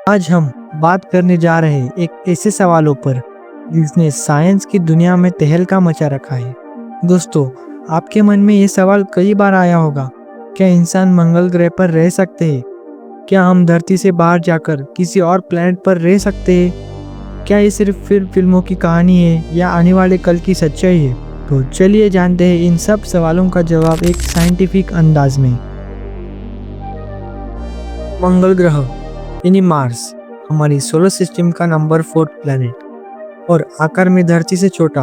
आज हम बात करने जा रहे हैं एक ऐसे सवालों पर जिसने साइंस की दुनिया में तहलका मचा रखा है। दोस्तों, आपके मन में ये सवाल कई बार आया होगा, क्या इंसान मंगल ग्रह पर रह सकते हैं? क्या हम धरती से बाहर जाकर किसी और प्लेनेट पर रह सकते हैं? क्या ये सिर्फ फिल्मों की कहानी है या आने वाले कल की सच्चाई है? तो चलिए जानते हैं इन सब सवालों का जवाब एक साइंटिफिक अंदाज में। मंगल ग्रह यानी मार्स हमारी सोलर सिस्टम का नंबर 4 प्लैनेट और आकार में धरती से छोटा।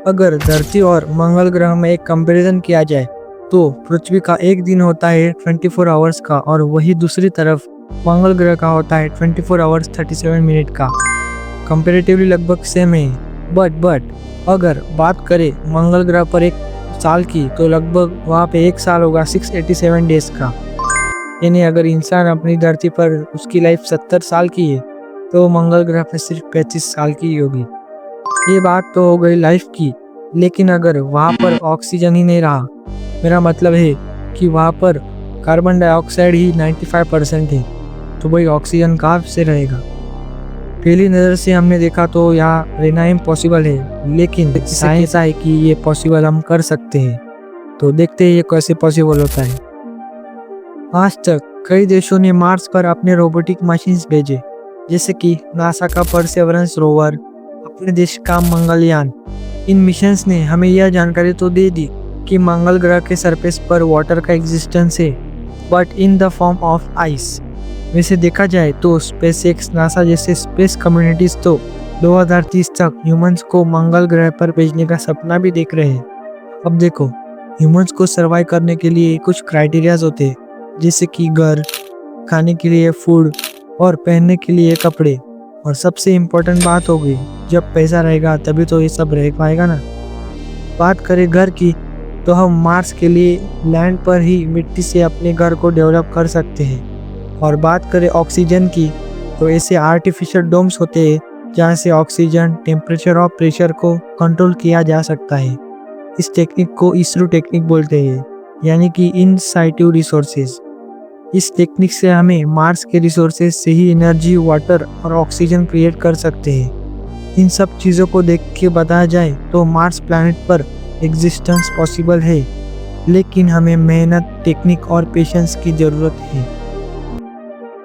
अगर धरती और मंगल ग्रह में एक कंपैरिजन किया जाए तो पृथ्वी का एक दिन होता है 24 आवर्स का और वही दूसरी तरफ मंगल ग्रह का होता है 24 आवर्स 37 मिनट का। कंपैरेटिवली लगभग सेम है। बट अगर बात करें मंगल ग्रह पर एक साल की तो लगभग वहाँ पे एक साल होगा 687 डेज का। यानी अगर इंसान अपनी धरती पर उसकी लाइफ 70 साल की है तो मंगल ग्रह पर सिर्फ 35 साल की होगी। ये बात तो हो गई लाइफ की, लेकिन अगर वहाँ पर ऑक्सीजन ही नहीं रहा, मेरा मतलब है कि वहाँ पर कार्बन डाइऑक्साइड ही 95% है, तो भाई ऑक्सीजन कहाँ से रहेगा? पहली नज़र से हमने देखा तो यहाँ रहना इम्पॉसिबल है, लेकिन साइंस है कि ये पॉसिबल हम कर सकते हैं। तो देखते हैं ये कैसे पॉसिबल होता है। आज तक कई देशों ने मार्स पर अपने रोबोटिक मशीन्स भेजे, जैसे कि नासा का परसेवरेंस रोवर, अपने देश का मंगलयान। इन मिशंस ने हमें यह जानकारी तो दे दी कि मंगल ग्रह के सरफेस पर वाटर का एग्जिस्टेंस है, but in the form of ice. वैसे देखा जाए तो स्पेसएक्स, नासा जैसे स्पेस कम्युनिटीज तो 2030 तक ह्यूमंस को मंगल ग्रह पर भेजने का सपना भी देख रहे हैं। अब देखो, ह्यूमंस को सर्वाइव करने के लिए कुछ क्राइटेरियाज होते हैं, जैसे कि घर, खाने के लिए फूड और पहनने के लिए कपड़े। और सबसे इम्पोर्टेंट बात होगी, जब पैसा रहेगा तभी तो ये सब रह पाएगा ना। बात करें घर की तो हम मार्स के लिए लैंड पर ही मिट्टी से अपने घर को डेवलप कर सकते हैं। और बात करें ऑक्सीजन की तो ऐसे आर्टिफिशियल डोम्स होते हैं जहाँ से ऑक्सीजन, टेम्परेचर और प्रेशर को कंट्रोल किया जा सकता है। इस टेक्निक को इसरो टेक्निक बोलते हैं, यानी कि इन साइटू रिसोर्सेज। इस टेक्निक से हमें मार्स के रिसोर्सेज से ही एनर्जी, वाटर और ऑक्सीजन क्रिएट कर सकते हैं। इन सब चीज़ों को देख के बताया जाए तो मार्स प्लैनेट पर एग्जिस्टेंस पॉसिबल है, लेकिन हमें मेहनत, टेक्निक और पेशेंस की ज़रूरत है।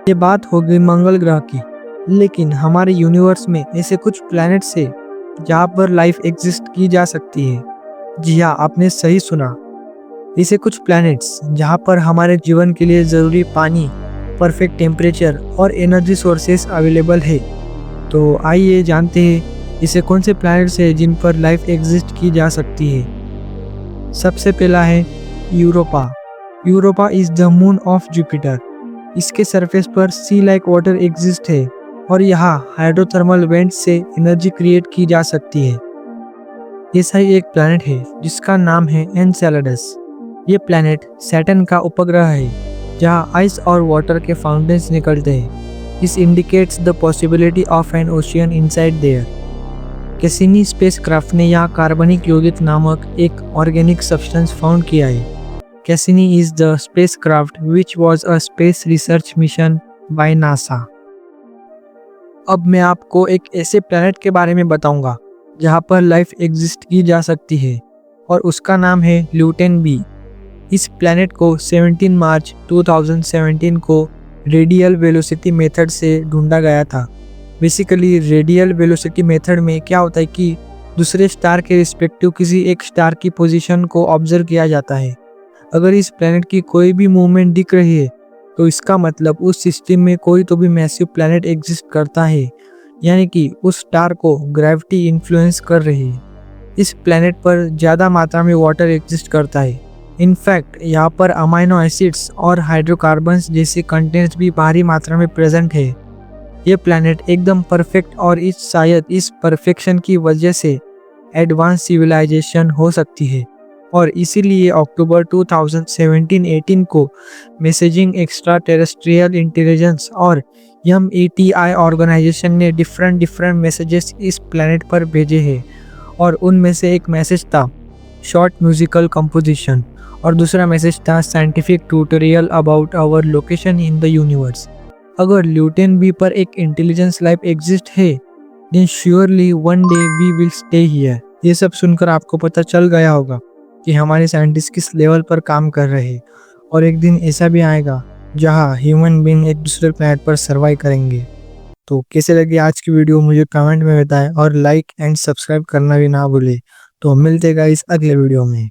ये बात हो गई मंगल ग्रह की, लेकिन हमारे यूनिवर्स में ऐसे कुछ प्लैनेट्स है जहाँ पर लाइफ एग्जिस्ट की जा सकती है। जी हाँ, आपने सही सुना। ऐसे कुछ प्लैनेट्स जहाँ पर हमारे जीवन के लिए ज़रूरी पानी, परफेक्ट टेम्परेचर और एनर्जी सोर्सेस अवेलेबल है। तो आइए जानते हैं ऐसे कौन से प्लैनेट्स हैं जिन पर लाइफ एग्जिस्ट की जा सकती है। सबसे पहला है Europa. Europa is the moon of Jupiter. इसके सरफेस पर सी लाइक वाटर एग्जिस्ट है और यहाँ हाइड्रोथर्मल वेंट से एनर्जी क्रिएट की जा सकती है। ऐसा ही एक प्लैनेट है जिसका नाम है एनसेलेडस। ये प्लैनेट सैटर्न का उपग्रह है जहाँ आइस और वाटर के फाउंटेन्स निकलते हैं। This indicates the possibility of an ocean inside there. Cassini spacecraft ने यहाँ कार्बनिक यौगिक नामक एक ऑर्गेनिक सब्सटेंस फाउंड किया है। Cassini is the spacecraft which was a space research mission by NASA. अब मैं आपको एक ऐसे प्लैनेट के बारे में बताऊंगा जहाँ पर लाइफ एग्जिस्ट की जा सकती है और उसका नाम है ल्यूटेन बी। इस प्लैनेट को 17 मार्च 2017 को रेडियल वेलोसिटी मेथड से ढूंढा गया था। बेसिकली रेडियल वेलोसिटी मेथड में क्या होता है कि दूसरे स्टार के रिस्पेक्टिव किसी एक स्टार की पोजीशन को ऑब्जर्व किया जाता है। अगर इस प्लैनेट की कोई भी मूवमेंट दिख रही है तो इसका मतलब उस सिस्टम में कोई तो भी मैसिव प्लैनेट एग्जिस्ट करता है, यानी कि उस स्टार को ग्रेविटी इन्फ्लुएंस कर रही है। इस प्लैनेट पर ज़्यादा मात्रा में वाटर एग्जिस्ट करता है। इनफैक्ट यहाँ पर अमाइनो एसिड्स और हाइड्रोकार्बन्स जैसे कंटेंट्स भी भारी मात्रा में प्रेजेंट है। ये प्लैनेट एकदम परफेक्ट और शायद इस परफेक्शन की वजह से एडवांस सिविलाइजेशन हो सकती है। और इसीलिए अक्टूबर 2017-18 को मैसेजिंग एक्स्ट्रा टेरेस्ट्रियल इंटेलिजेंस और METI ऑर्गेनाइजेशन ने डिफरेंट मैसेजेस इस प्लैनेट पर भेजे हैं। और उनमें से एक मैसेज था शॉर्ट म्यूजिकल कंपोजिशन और दूसरा मैसेज था scientific tutorial about our location in the universe. अगर ल्यूटेन बी पर एक इंटेलिजेंस लाइफ एग्जिस्ट है, then surely one day we will stay here. ये सब सुनकर आपको पता चल गया होगा कि हमारे साइंटिस्ट किस लेवल पर काम कर रहे हैं, और एक दिन ऐसा भी आएगा जहाँ ह्यूमन बीइंग एक दूसरे प्लैनेट पर सर्वाइव करेंगे। तो कैसे लगी आज की वीडियो मुझे कमेंट में बताएं, और लाइक एंड सब्सक्राइब करना भी ना भूलें। तो मिलते गाइस अगले वीडियो में।